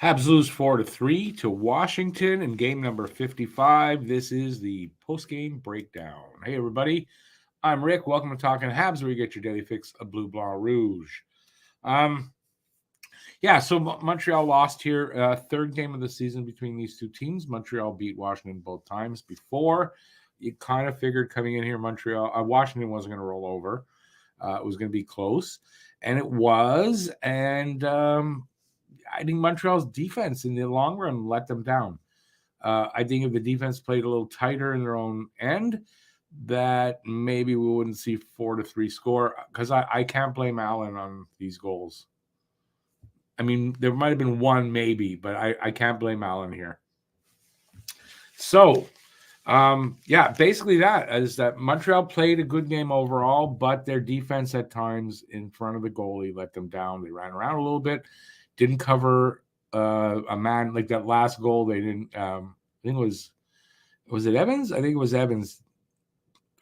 Habs lose 4-3 to Washington in game number 55. This is the postgame breakdown. Hey, everybody. I'm Rick. Welcome to Talking Habs, where you get your daily fix of Bleu Blanc Rouge. So Montreal lost here. Third game of the season between these two teams. Montreal beat Washington both times before. You kind of figured coming in here, Washington wasn't going to roll over. It was going to be close, and it was. And I think Montreal's defense in the long run let them down. I think if the defense played a little tighter in their own end, that maybe we wouldn't see 4-3 score, because I can't blame Allen on these goals. I mean, there might have been one maybe, but I can't blame Allen here. So, basically that is that Montreal played a good game overall, but their defense at times in front of the goalie let them down. They ran around a little bit, didn't cover a man like that last goal. They didn't. I think it was it Evans? I think it was Evans,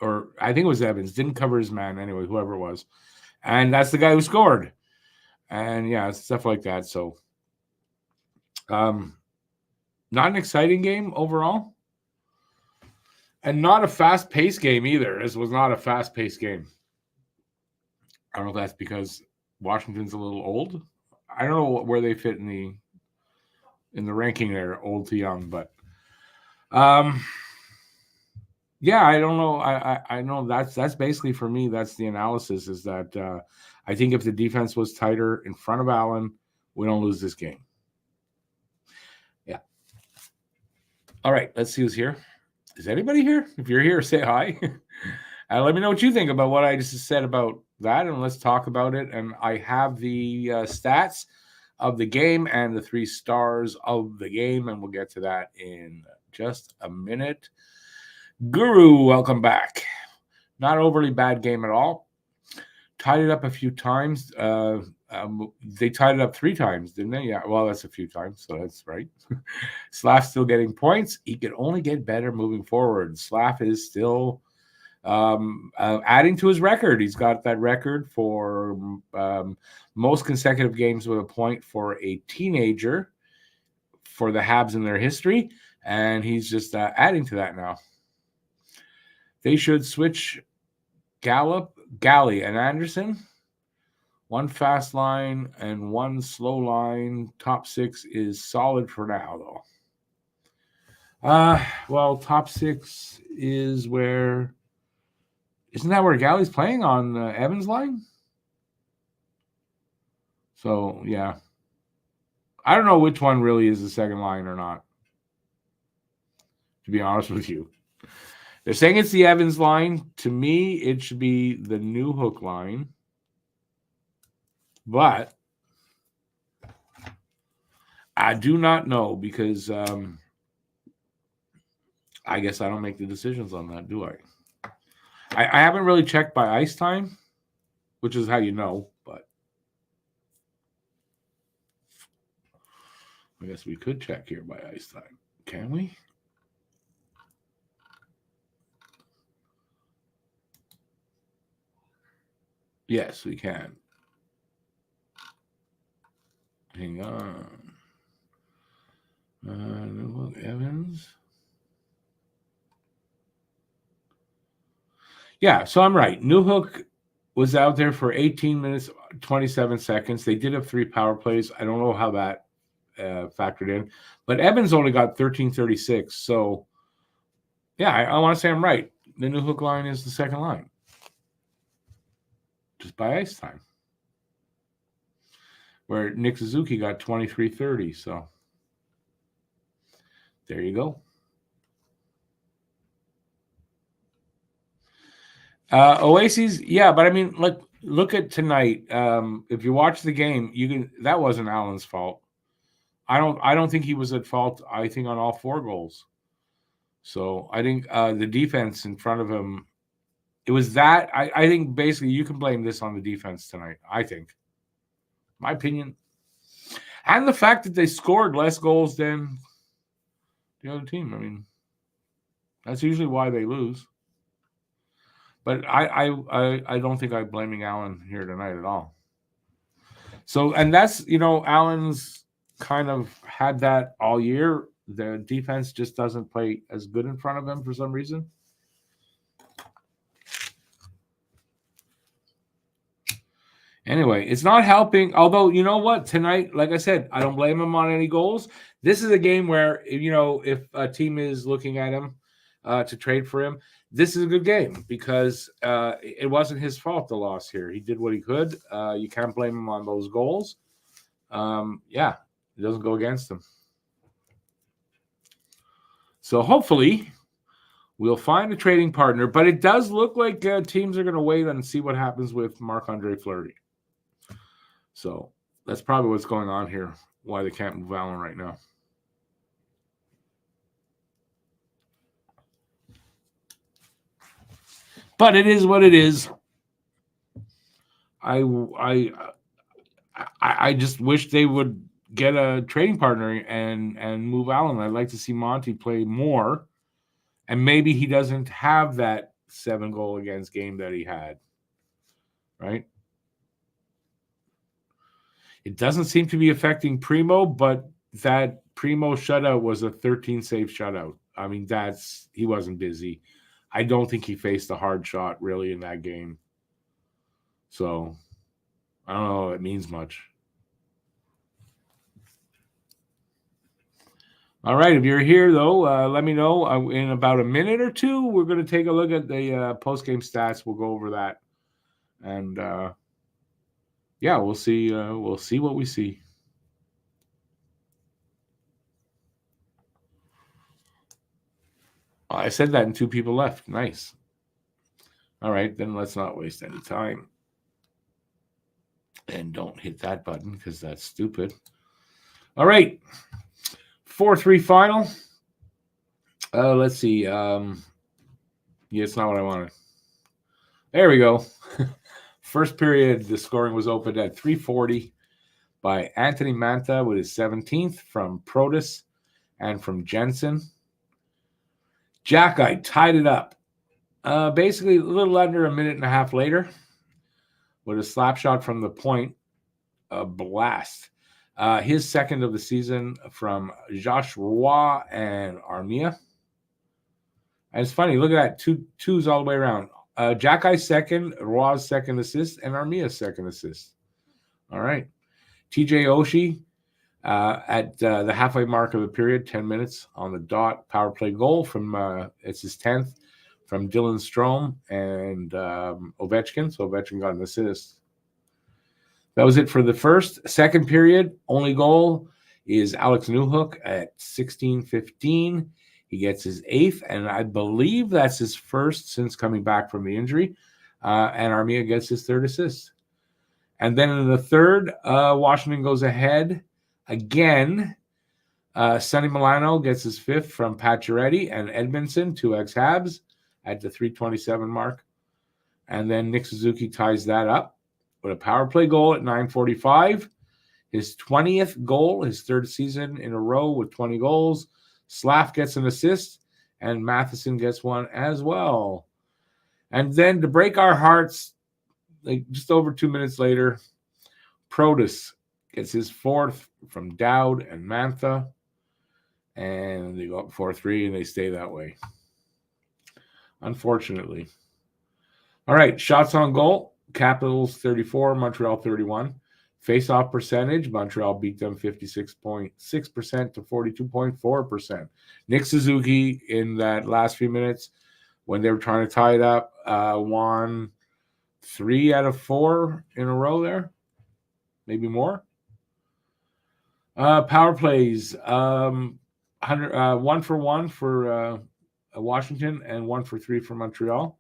Didn't cover his man anyway, whoever it was, and that's the guy who scored. And stuff like that. So, not an exciting game overall. And not a fast-paced game either. This was not a fast-paced game. I don't know if that's because Washington's a little old. I don't know where they fit in the ranking there, old to young, but I don't know. I know that's basically for me. That's the analysis. Is that I think if the defense was tighter in front of Allen, we don't lose this game. Yeah. All right. Let's see who's here. Is anybody here? If you're here, say hi. Let me know what you think about what I just said about that, and let's talk about it. And I have the stats of the game and the 3 stars of the game, and we'll get to that in just a minute. Guru, welcome back. Not overly bad game at all. Tied it up a few times. They tied it up 3 times, didn't they? Yeah, well, that's a few times, so that's right. Slaff's still getting points. He can only get better moving forward. Slaff is still adding to his record. He's got that record for most consecutive games with a point for a teenager for the Habs in their history, and he's just adding to that now. They should switch Galley, and Anderson. 1 fast line and 1 slow line. Top 6 is solid for now, though. Top 6 is where... Isn't that where Galley's playing, on Evans' line? So, yeah. I don't know which one really is the second line or not, to be honest with you. They're saying it's the Evans line. To me, it should be the New Hook line. But I do not know, because I guess I don't make the decisions on that, do I? I haven't really checked by ice time, which is how you know, but I guess we could check here by ice time. Can we? Yes, we can. Hang on. Evans. Yeah, so I'm right. New Hook was out there for 18 minutes, 27 seconds. They did have 3 power plays. I don't know how that factored in. But Evans only got 13:36. So, I want to say I'm right. The New Hook line is the second line. Just by ice time. Where Nick Suzuki got 23:30. So, there you go. Oasis, but I mean, look at tonight. If you watch the game, that wasn't Allen's fault. I don't think he was at fault. I think on all 4 goals. So I think the defense in front of him, it was that. I think basically you can blame this on the defense tonight. I think, my opinion, and the fact that they scored less goals than the other team. I mean, that's usually why they lose. But I don't think I'm blaming Allen here tonight at all. So, and that's, Allen's kind of had that all year. The defense just doesn't play as good in front of him for some reason. Anyway, it's not helping. Although, you know what? Tonight, like I said, I don't blame him on any goals. This is a game where, if a team is looking at him to trade for him, this is a good game because it wasn't his fault, the loss here. He did what he could. You can't blame him on those goals. It doesn't go against him. So hopefully we'll find a trading partner. But it does look like teams are going to wait and see what happens with Marc-Andre Fleury. So that's probably what's going on here, why they can't move Allen right now. But it is what it is. I just wish they would get a trading partner and move Allen. I'd like to see Monty play more, and maybe he doesn't have that 7-goal against game that he had, right? It doesn't seem to be affecting Primo, but that Primo shutout was a 13-save shutout. I mean, he wasn't busy. I don't think he faced a hard shot really in that game. So I don't know if it means much. All right, if you're here, though, let me know. In about a minute or two, we're going to take a look at the post-game stats. We'll go over that. And, we'll see. We'll see what we see. I said that and 2 people left. Nice. All right, then let's not waste any time. And don't hit that button because that's stupid. All right. 4-3 final. Let's see. It's not what I wanted. There we go. First period, the scoring was opened at 3:40 by Anthony Mantha with his 17th from Protas and from Jensen. Jackeye tied it up. Basically, a little under a minute and a half later with a slap shot from the point. A blast. His second of the season from Josh Roy and Armia. And it's funny, look at that, twos all the way around. Jackeye's second, Roy's second assist, and Armia's second assist. All right. TJ Oshie at the halfway mark of the period, 10 minutes on the dot. Power play goal from, it's his 10th, from Dylan Strome and Ovechkin. So Ovechkin got an assist. That was it for the first. Second period, only goal is Alex Newhook at 16:15. He gets his 8th, and I believe that's his first since coming back from the injury. And Armia gets his 3rd assist. And then in the third, Washington goes ahead again. Sonny Milano gets his 5th from Pacioretty and Edmondson, 2 ex-Habs, at the 3:27 mark. And then Nick Suzuki ties that up with a power play goal at 9:45. His 20th goal, his 3rd season in a row with 20 goals. Slav gets an assist, and Matheson gets one as well. And then to break our hearts, like just over 2 minutes later, Protas gets his 4th from Dowd and Mantha. And they go up 4-3, and they stay that way. Unfortunately. All right, shots on goal. Capitals 34, Montreal 31. Face-off percentage, Montreal beat them 56.6% to 42.4%. Nick Suzuki, in that last few minutes, when they were trying to tie it up, won 3 out of 4 in a row there. Maybe more. Power plays, 1 for 1 for Washington and 1 for 3 for Montreal.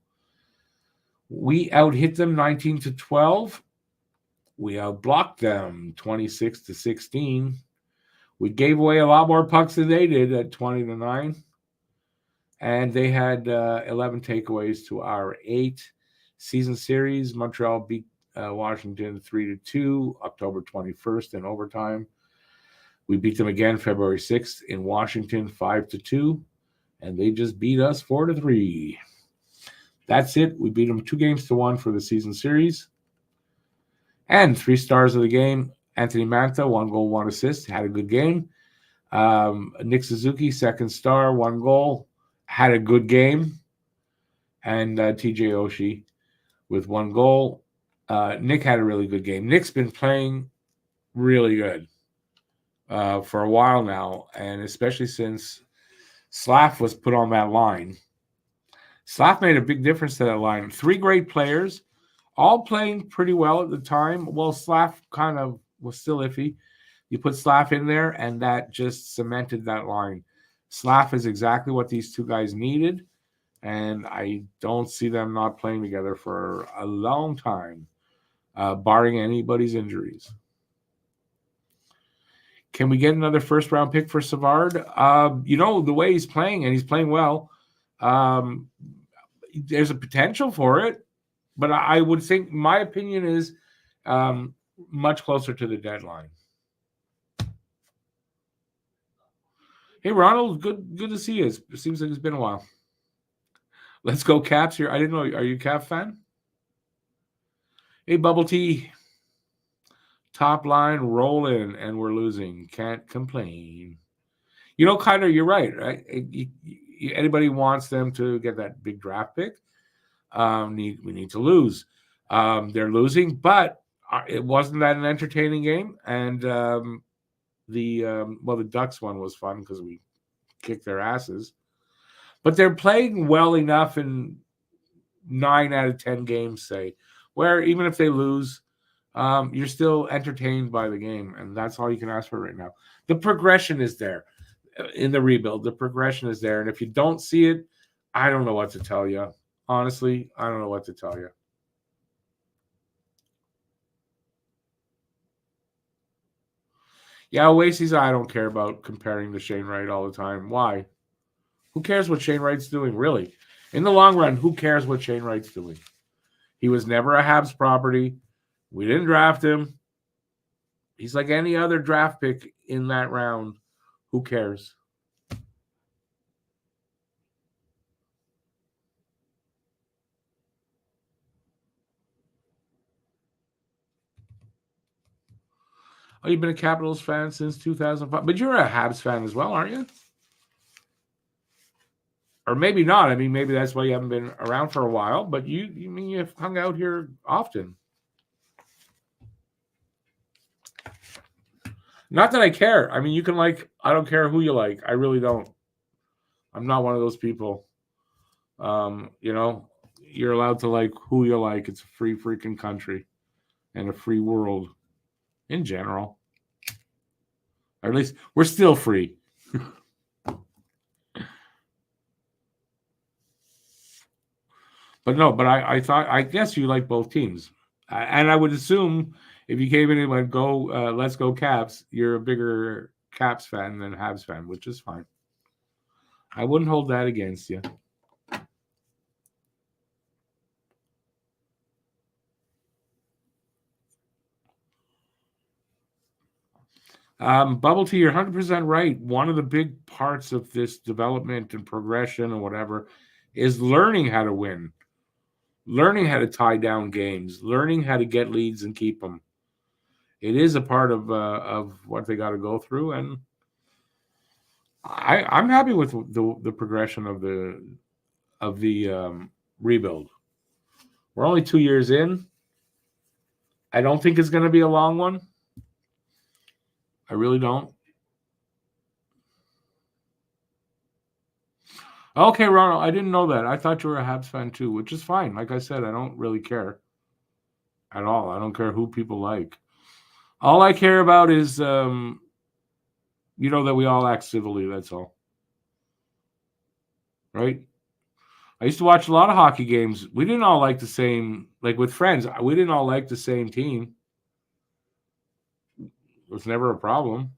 We out-hit them 19-12. We outblocked them 26-16. We gave away a lot more pucks than they did at 20-9. And they had 11 takeaways to our 8. Season series, Montreal beat Washington 3-2, October 21st in overtime. We beat them again February 6th in Washington 5-2. And they just beat us 4-3. That's it. We beat them 2-1 for the season series. And 3 stars of the game, Anthony Mantha, 1 goal, 1 assist, had a good game. Nick Suzuki, second star, 1 goal, had a good game. And TJ Oshie with 1 goal. Nick had a really good game. Nick's been playing really good for a while now, and especially since Slav was put on that line. Slav made a big difference to that line. 3 great players, all playing pretty well at the time. Well, Slav kind of was still iffy. You put Slav in there, and that just cemented that line. Slav is exactly what these two guys needed, and I don't see them not playing together for a long time, barring anybody's injuries. Can we get another first-round pick for Savard? The way he's playing, and he's playing well, there's a potential for it, but I would think, my opinion is much closer to the deadline. Hey, Ronald, good to see you. It seems like it's been a while. Let's go Caps here. I didn't know. Are you a Cap fan? Hey, Bubble Tea. Top line rolling, and we're losing. Can't complain. Kyler, you're right? Anybody wants them to get that big draft pick, we need to lose. They're losing, but it wasn't that an entertaining game. And the Ducks one was fun because we kicked their asses. But they're playing well enough in 9 out of 10 games, say, where even if they lose, you're still entertained by the game, and that's all you can ask for right now. The progression is there in the rebuild. The progression is there, and if you don't see it, I don't know what to tell you. Honestly, I don't know what to tell you. Yeah, Oasis, I don't care about comparing to Shane Wright all the time. Why? Who cares what Shane Wright's doing, really? In the long run, who cares what Shane Wright's doing? He was never a Habs property. We didn't draft him. He's like any other draft pick in that round. Who cares? Oh, you've been a Capitals fan since 2005. But you're a Habs fan as well, aren't you? Or maybe not. I mean, maybe that's why you haven't been around for a while. But you've hung out here often. Not that I care. I mean, you can I don't care who you like. I really don't. I'm not one of those people. You're allowed to like who you like. It's a free freaking country and a free world in general. Or at least we're still free. But I guess you like both teams. And I would assume if you came in and went, let's go Caps, you're a bigger Caps fan than Habs fan, which is fine. I wouldn't hold that against you. Bubble Tea, you're 100% right. One of the big parts of this development and progression or whatever is learning how to win, learning how to tie down games, learning how to get leads and keep them. It is a part of what they got to go through, and I'm happy with the progression of the rebuild. We're only 2 years in. I don't think it's going to be a long one. I really don't. Okay, Ronald, I didn't know that. I thought you were a Habs fan too, which is fine. Like I said, I don't really care at all. I don't care who people like. All I care about is, that we all act civilly. That's all. Right? I used to watch a lot of hockey games. We didn't all like the same, like with friends, we didn't all like the same team. It was never a problem.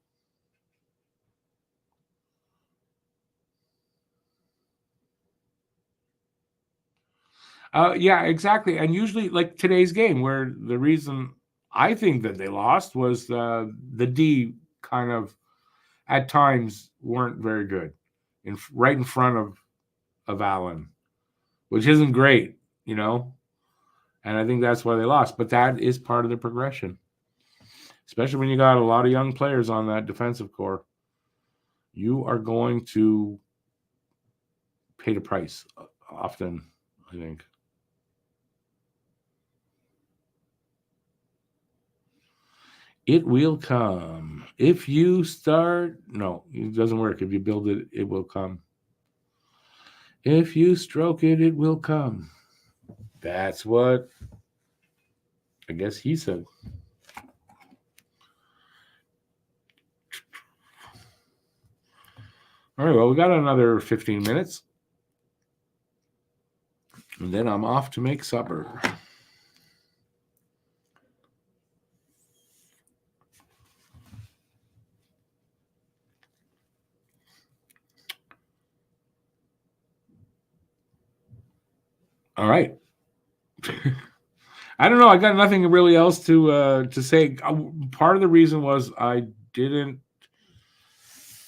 Yeah, exactly. And usually, like today's game, where the reason I think that they lost was the D kind of at times weren't very good, right in front of Allen, which isn't great, And I think that's why they lost. But that is part of the progression. especially when you got a lot of young players on that defensive core. You are going to pay the price often, I think. It will come. If you start, no, it doesn't work. If you build it, it will come. If you stroke it, it will come. That's what I guess he said. All right, well, we got another 15 minutes. And then I'm off to make supper. All right. I don't know. I got nothing really else to say. Part of the reason was I didn't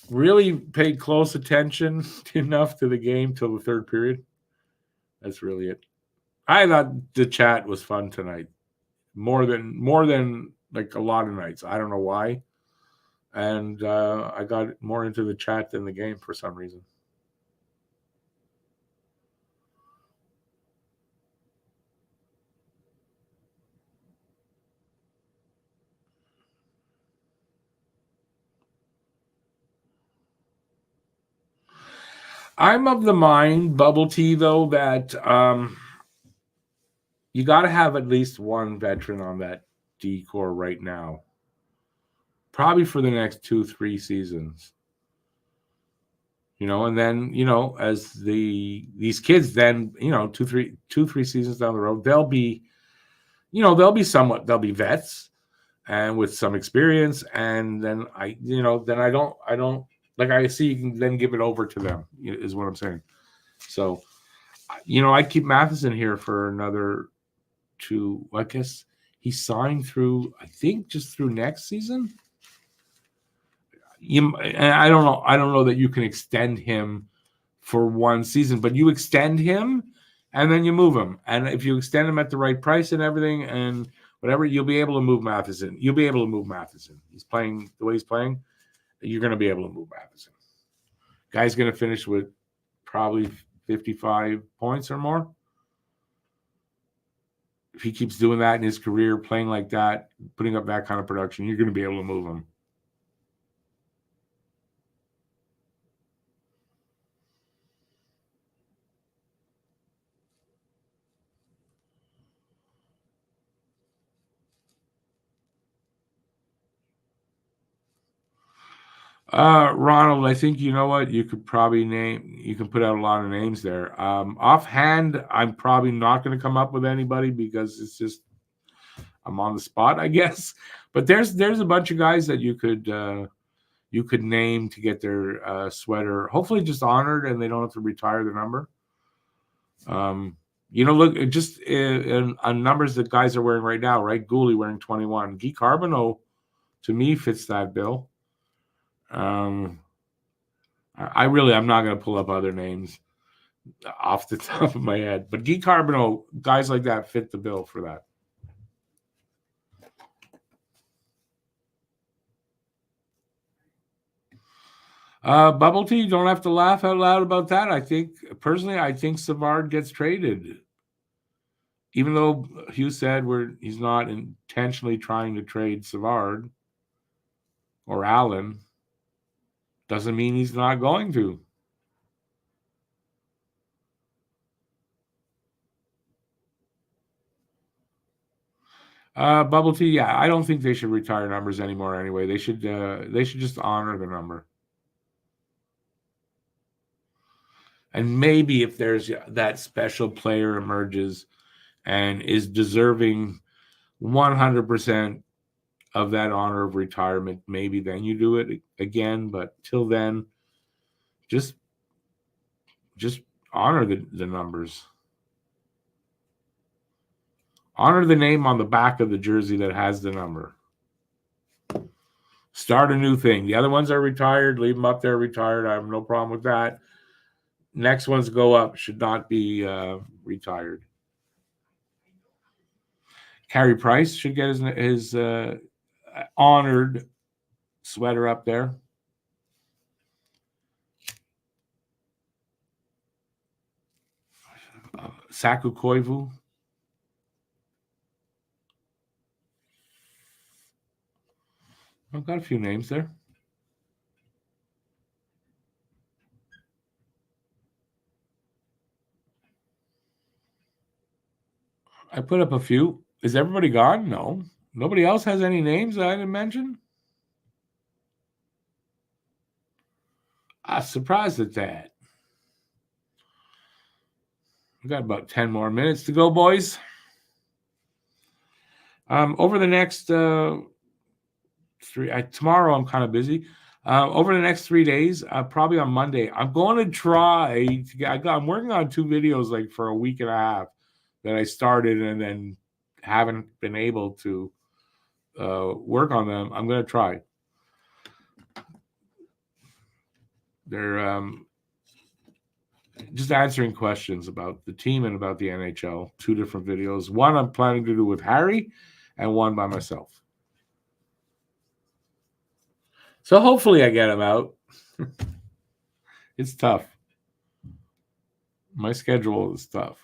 really pay close attention enough to the game till the third period. That's really it. I thought the chat was fun tonight, more than like a lot of nights. I don't know why, and I got more into the chat than the game for some reason. I'm of the mind, Bubble Tea, though, that you got to have at least one veteran on that D core right now, probably for the next 2-3 seasons. And then as these kids, then 2-3 seasons down the road, they'll be vets and with some experience, and then I don't like I see you can then give it over to them is what I'm saying. So I'd keep Matheson here for another 2. I guess he signed through, I think, just through next season. I don't know that you can extend him for one season, but you extend him and then you move him. And if you extend him at the right price and everything and whatever, you'll be able to move Matheson. He's playing the way he's playing. You're going to be able to move Matheson. Guy's going to finish with probably 55 points or more. If he keeps doing that in his career, playing like that, putting up that kind of production, you're going to be able to move him. Ronald, I think you know what? You could probably you can put out a lot of names there. Offhand, I'm probably not going to come up with anybody because it's just I'm on the spot, I guess. But there's a bunch of guys that you could name to get their sweater hopefully just honored and they don't have to retire the number. Look, just on numbers that guys are wearing right now, right? Gooley wearing 21. Guy Carbonneau, to me, fits that bill. I'm not going to pull up other names off the top of my head, but Guy Carbonneau, guys like that fit the bill for that. Bubble Tea, you don't have to laugh out loud about that. I think Savard gets traded. Even though Hugh said he's not intentionally trying to trade Savard or Allen, doesn't mean he's not going to. Bubble Tea, yeah, I don't think they should retire numbers anymore anyway. They should just honor the number. And maybe if there's that special player emerges and is deserving 100% of that honor of retirement, maybe then you do it again. But till then, just honor the numbers. Honor the name on the back of the jersey that has the number. Start a new thing. The other ones are retired. Leave them up there retired. I have no problem with that. Next ones go up should not be retired. Carey Price should get his honored sweater up there. Saku Koivu. I've got a few names there. I put up a few. Is everybody gone? No. Nobody else has any names that I didn't mention? I'm surprised at that. We've got about 10 more minutes to go, boys. Over the next tomorrow, I'm kind of busy. Over the next 3 days, probably on Monday, I'm going to try. I'm working on 2 videos like for a week and a half that I started and then haven't been able to work on them. I'm going to try. They're just answering questions about the team and about the NHL. 2 different videos. One I'm planning to do with Harry and one by myself. So hopefully I get them out. It's tough. My schedule is tough.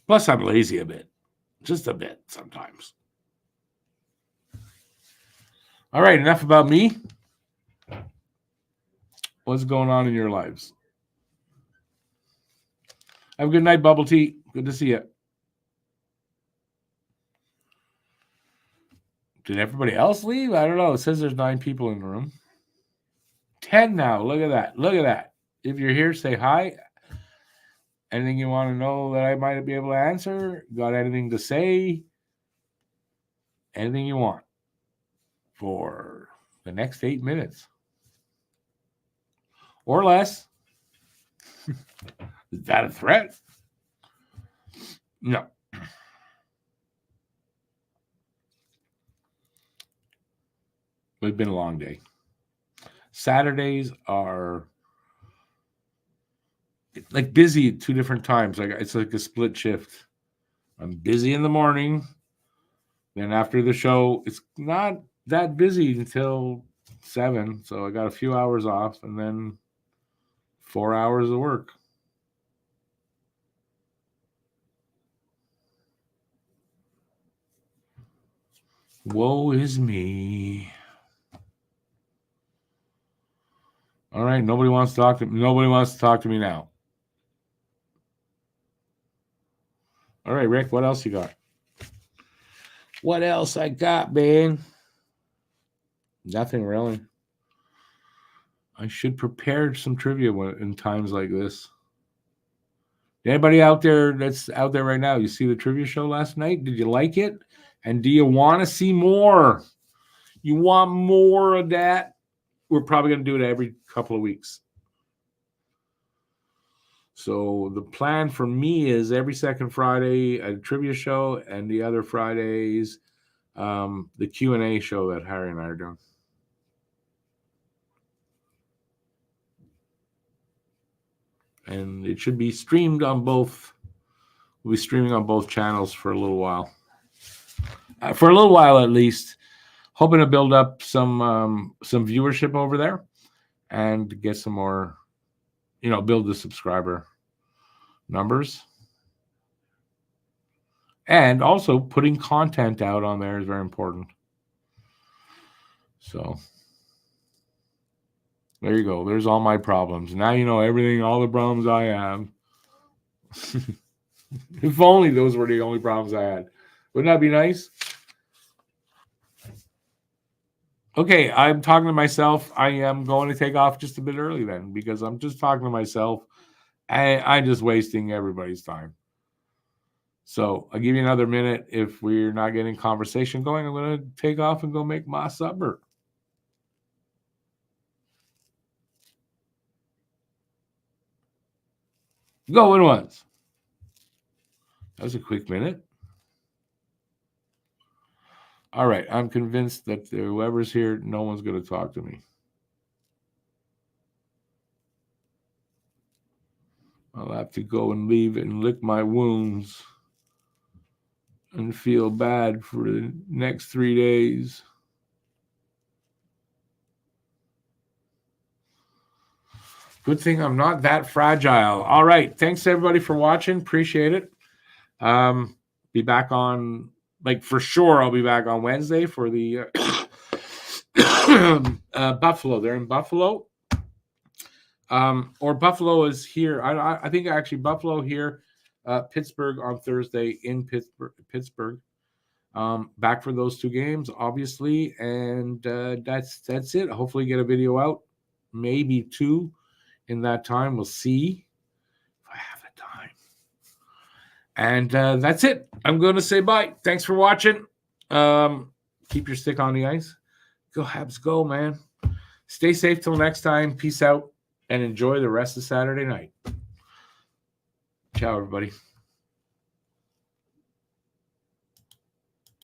Plus, I'm lazy a bit. Just a bit sometimes. All right, enough about me. What's going on in your lives? Have a good night, Bubble Tea. Good to see you. Did everybody else leave? I don't know. It says there's 9 people in the room. 10 now. Look at that. Look at that. If you're here, say hi. Anything you want to know that I might be able to answer? Got anything to say? Anything you want for the next 8 minutes or less. Is that a threat? No. It's been a long day. Saturdays are like busy at 2 different times. Like it's like a split shift. I'm busy in the morning. Then after the show, it's not that busy until 7. So I got a few hours off and then 4 hours of work. Woe is me. All right, nobody wants to talk to me now. All right, Rick, what else you got? What else I got, man? Nothing really. I should prepare some trivia in times like this. Anybody out there that's out there right now, you see the trivia show last night? Did you like it? And do you want to see more? You want more of that? We're probably going to do it every couple of weeks. So the plan for me is every second Friday a trivia show, and the other Fridays the Q&A show that Harry and I are doing. And it should be streamed on both. We'll be streaming on both channels for a little while. For a little while at least. Hoping to build up some viewership over there and get some more, build the subscriber numbers. And also putting content out on there is very important. So there you go. There's all my problems. Now you know everything, all the problems I have. If only those were the only problems I had. Wouldn't that be nice? Okay, I'm talking to myself. I am going to take off just a bit early then because I'm just talking to myself. I'm just wasting everybody's time. So I'll give you another minute. If we're not getting conversation going, I'm going to take off and go make my supper. Going once. That was a quick minute. All right. I'm convinced that whoever's here, no one's going to talk to me. I'll have to go and leave and lick my wounds. and feel bad for the next 3 days. Good thing I'm not that fragile. All right. Thanks everybody for watching. Appreciate it. Be back on, like, for sure I'll be back on Wednesday for the Buffalo. They're in Buffalo. Or Buffalo is here. I think actually Buffalo here, Pittsburgh on Thursday in Pittsburgh. Back for those 2 games, obviously, and that's it. Hopefully get a video out, maybe 2 in that time. We'll see if I have the time. And that's it. I'm going to say bye. Thanks for watching. Keep your stick on the ice. Go Habs, go, man. Stay safe till next time. Peace out, and enjoy the rest of Saturday night. Ciao, everybody.